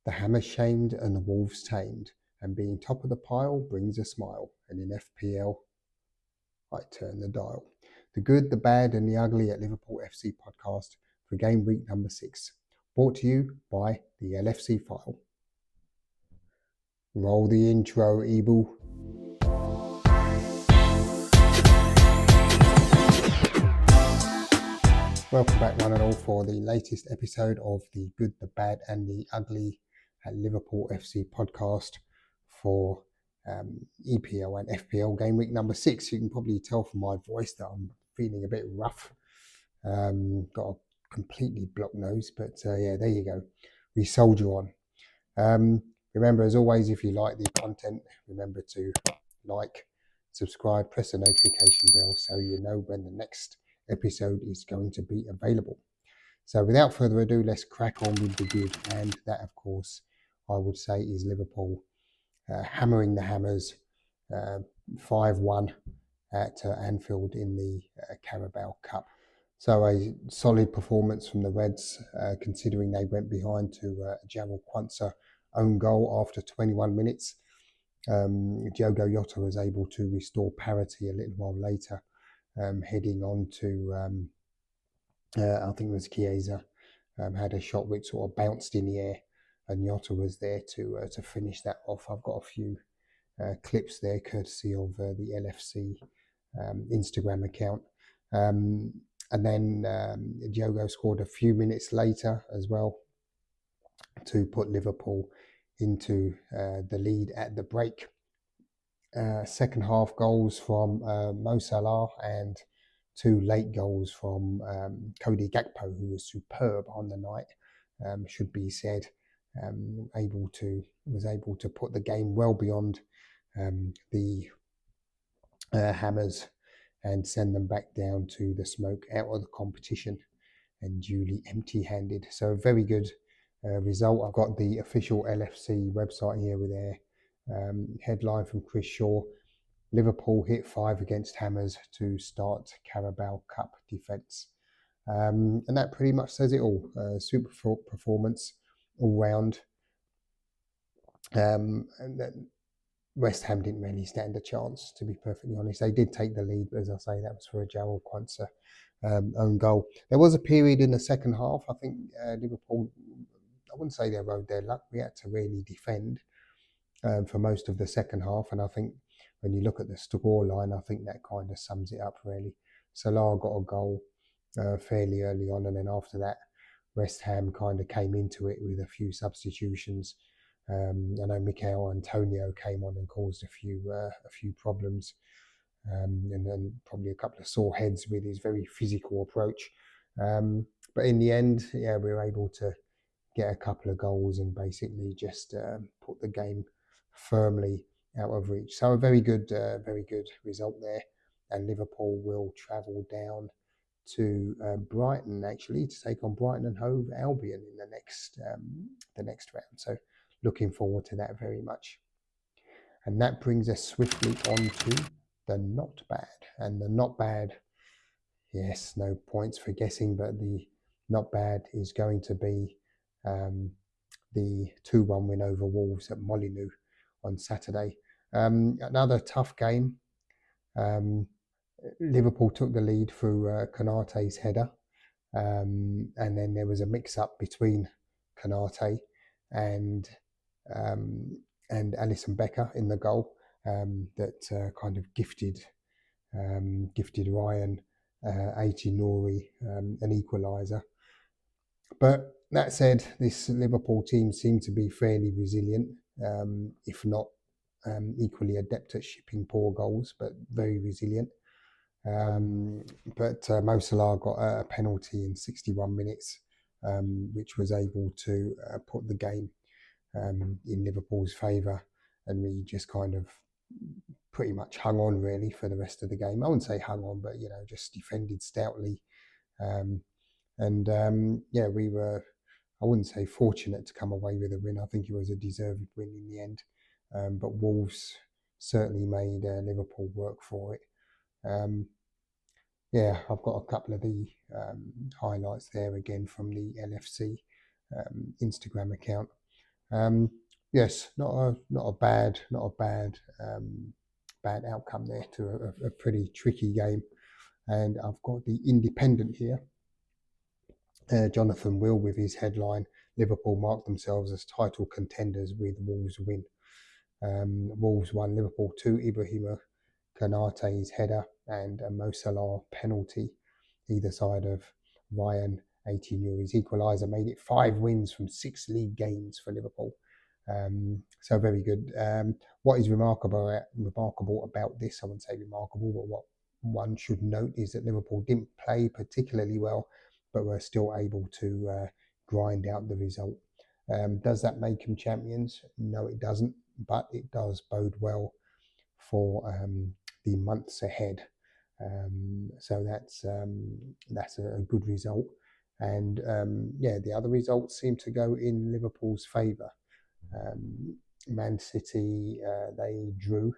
The Hammers shamed and the Wolves tamed, and being top of the pile brings a smile, and in FPL, I turn the dial. The good, the bad and the ugly at Liverpool FC podcast for game week number 6, brought to you by the LFC File. Roll the intro, Ebu. Welcome back one and all for the latest episode of the good, the bad and the ugly at Liverpool FC podcast for EPL and FPL game week number 6. You can probably tell from my voice that I'm feeling a bit rough. Got a completely blocked nose, but yeah, there you go. We soldier on. Remember, as always, if you like the content, remember to like, subscribe, press the notification bell so you know when the next episode is going to be available. So without further ado, let's crack on with the good, and that, of course, I would say is Liverpool hammering the Hammers 5-1 at Anfield in the Carabao Cup. So a solid performance from the Reds, considering they went behind to Jarell Quansah own goal after 21 minutes. Diogo Jota was able to restore parity a little while later, heading on to, I think it was Chiesa, had a shot which sort of bounced in the air, and Jota was there to finish that off. I've got a few clips there, courtesy of the LFC Instagram account. And then Diogo scored a few minutes later as well to put Liverpool into the lead at the break. Second half goals from Mo Salah and 2 late goals from Cody Gapko, who was superb on the night, should be said. Was able to put the game well beyond the Hammers and send them back down to the smoke out of the competition and duly empty-handed. So a very good result. I've got the official LFC website here with their headline from Chris Shaw: Liverpool hit 5 against Hammers to start Carabao Cup defence. And that pretty much says it all. Super performance all round. And then West Ham didn't really stand a chance, to be perfectly honest. They did take the lead, but as I say, that was for a Jarell Quansah own goal. There was a period in the second half, I think Liverpool, I wouldn't say they rode their luck. We had to really defend for most of the second half, and I think when you look at the scoreline, I think that kind of sums it up really. Salah got a goal fairly early on, and then after that, West Ham kind of came into it with a few substitutions. I know Mikel Antonio came on and caused a few problems, and then probably a couple of sore heads with his very physical approach. But in the end, yeah, we were able to get a couple of goals and basically just put the game firmly out of reach. So a very good result there. And Liverpool will travel down to Brighton actually to take on Brighton and Hove Albion in the next round. So looking forward to that very much. And that brings us swiftly on to the not bad. And the not bad, yes, no points for guessing, but the not bad is going to be the 2-1 win over Wolves at Molineux on Saturday. Another tough game. Liverpool took the lead through Konaté's header, and then there was a mix-up between Konaté and Alisson Becker in the goal that kind of gifted Ryan Aït-Nouri an equaliser. But that said, this Liverpool team seemed to be fairly resilient, if not equally adept at shipping poor goals, but very resilient. But Mo Salah got a penalty in 61 minutes, which was able to put the game in Liverpool's favour, and we just kind of pretty much hung on really for the rest of the game. I wouldn't say hung on, but just defended stoutly. Yeah, we were, I wouldn't say fortunate to come away with a win. I think it was a deserved win in the end. But Wolves certainly made Liverpool work for it. Yeah, I've got a couple of the highlights there again from the LFC Instagram account. Yes, not a bad bad outcome there to a pretty tricky game. And I've got the Independent here. Jonathan Will with his headline: Liverpool mark themselves as title contenders with Wolves win. Wolves 1, Liverpool 2, Ibrahima Konate's header and a Mo Salah penalty, either side of Ryan 18-year-old's equaliser, made it 5 wins from 6 league games for Liverpool. So very good. What is remarkable about this, I wouldn't say remarkable, but what one should note is that Liverpool didn't play particularly well, but were still able to grind out the result. Does that make them champions? No, it doesn't, but it does bode well for the months ahead. So that's a good result. And the other results seem to go in Liverpool's favour. Man City, they drew.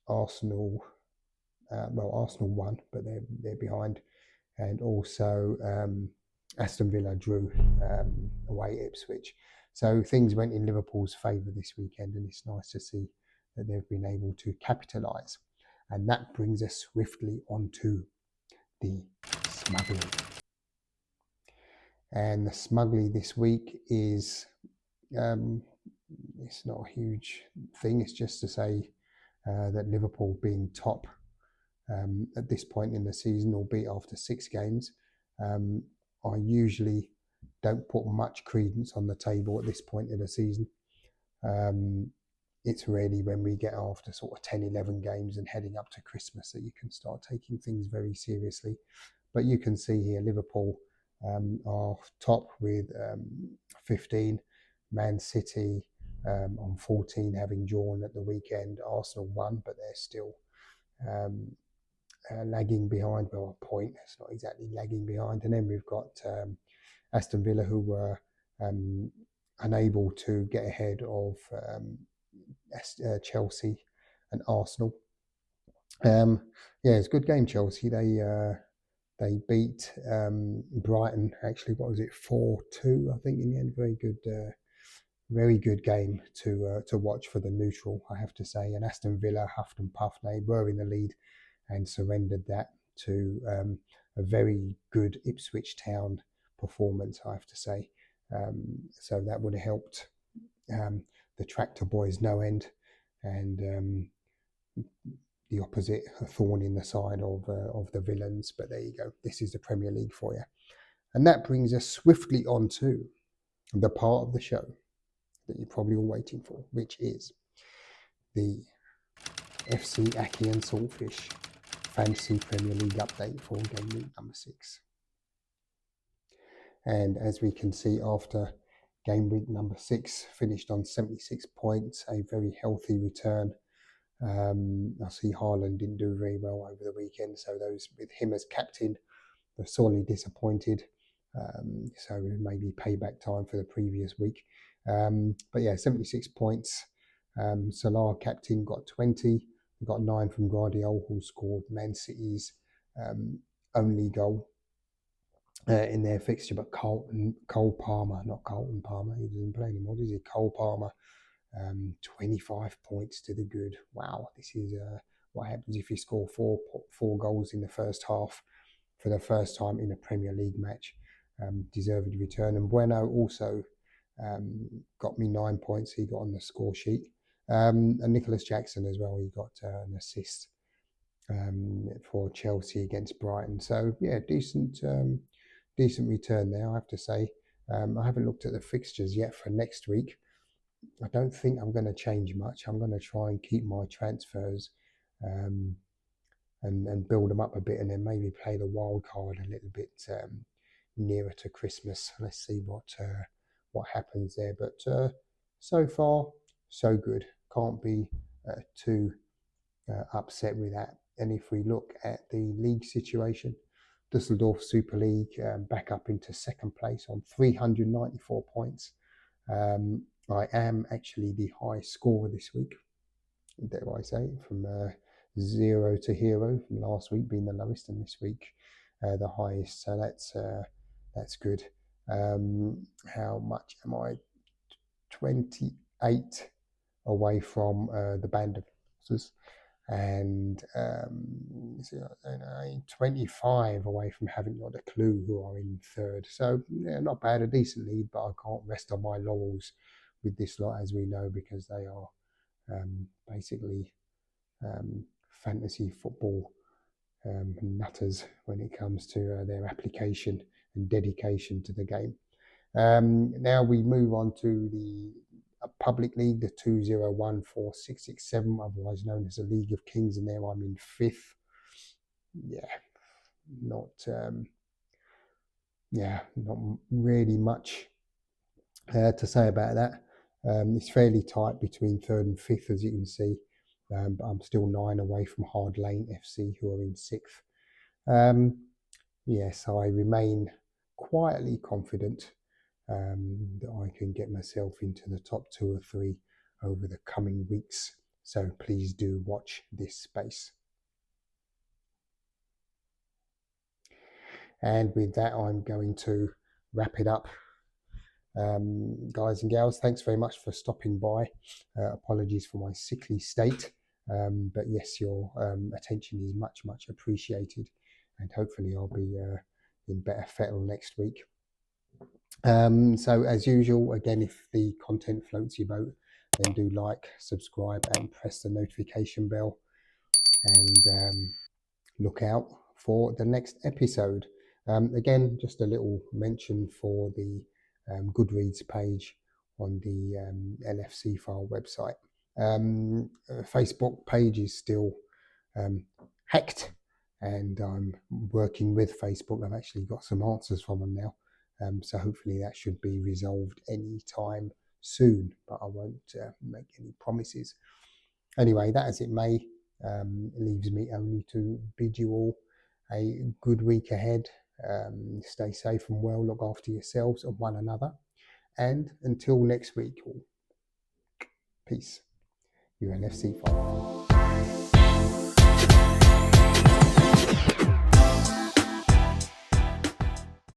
Arsenal, Arsenal won, but they're behind. And also Aston Villa drew away at Ipswich. So things went in Liverpool's favour this weekend, and it's nice to see that they've been able to capitalise. And that brings us swiftly onto the Smugly. And the Smugly this week is, it's not a huge thing, it's just to say that Liverpool being top at this point in the season, albeit after 6 games, I usually don't put much credence on the table at this point in the season. It's really when we get after sort of 10, 11 games and heading up to Christmas that you can start taking things very seriously. But you can see here Liverpool are top with 15, Man City on 14, having drawn at the weekend. Arsenal won, but they're still lagging behind. Well, a point, it's not exactly lagging behind. And then we've got Aston Villa, who were unable to get ahead of Chelsea and Arsenal. It's a good game, Chelsea. They beat Brighton, actually, what was it, 4-2, I think, in the end. Very good game to watch for the neutral, I have to say. And Aston Villa huffed and puffed. They were in the lead and surrendered that to a very good Ipswich Town performance, I have to say. So that would have helped the Tractor Boys no end, and the opposite, a thorn in the side of the villains. But there you go. This is the Premier League for you. And that brings us swiftly on to the part of the show that you're probably all waiting for, which is the FC Aki and Saltfish Fantasy Premier League update for game week number 6. And as we can see, after game week number 6, finished on 76 points, a very healthy return. I see Haaland didn't do very well over the weekend, so those with him as captain were sorely disappointed. So maybe payback time for the previous week. But yeah, 76 points. Salah captain got 20. We got 9 from Guardiola, who scored Man City's only goal in their fixture. But Cole Palmer, not Colton Palmer, he doesn't play anymore, does he? Cole Palmer, 25 points to the good. Wow, this is what happens if you score four goals in the first half for the first time in a Premier League match. Deserved return. And Bueno also got me 9 points. He got on the score sheet. And Nicholas Jackson as well. He got an assist for Chelsea against Brighton. So yeah, decent return there, I have to say. I haven't looked at the fixtures yet for next week. I don't think I'm going to change much. I'm going to try and keep my transfers and build them up a bit, and then maybe play the wild card a little bit nearer to Christmas. Let's see what happens there. But so far, so good. Can't be too upset with that. And if we look at the league situation, Dusseldorf Super League back up into second place on 394 points. I am actually the high scorer this week, dare I say, from 0 to hero, from last week being the lowest and this week the highest. So that's good. How much am I? 28 away from the band of horses, and 25 away from having got a clue who are in third. So yeah, not bad, a decent lead, but I can't rest on my laurels with this lot, as we know, because they are basically fantasy football nutters when it comes to their application and dedication to the game. Now we move on to the public league, the 2014-667, otherwise known as the League of Kings, and there I'm in fifth. Not really much to say about that. It's fairly tight between third and fifth, as you can see, but I'm still 9 away from Hard Lane FC, who are in sixth. Yes, I remain quietly confident that I can get myself into the top 2 or 3 over the coming weeks. So please do watch this space. And with that, I'm going to wrap it up. Guys and gals, thanks very much for stopping by. Apologies for my sickly state. But yes, your attention is much, much appreciated. And hopefully I'll be in better fettle next week. So as usual, again, if the content floats your boat, then do like, subscribe and press the notification bell, and look out for the next episode. Again, just a little mention for the Goodreads page on the LFC file website. Facebook page is still hacked, and I'm working with Facebook. I've actually got some answers from them now. So hopefully that should be resolved any time soon, but I won't make any promises. Anyway, that as it may, leaves me only to bid you all a good week ahead. Stay safe and well, look after yourselves and one another. And until next week, peace. UNFC 5.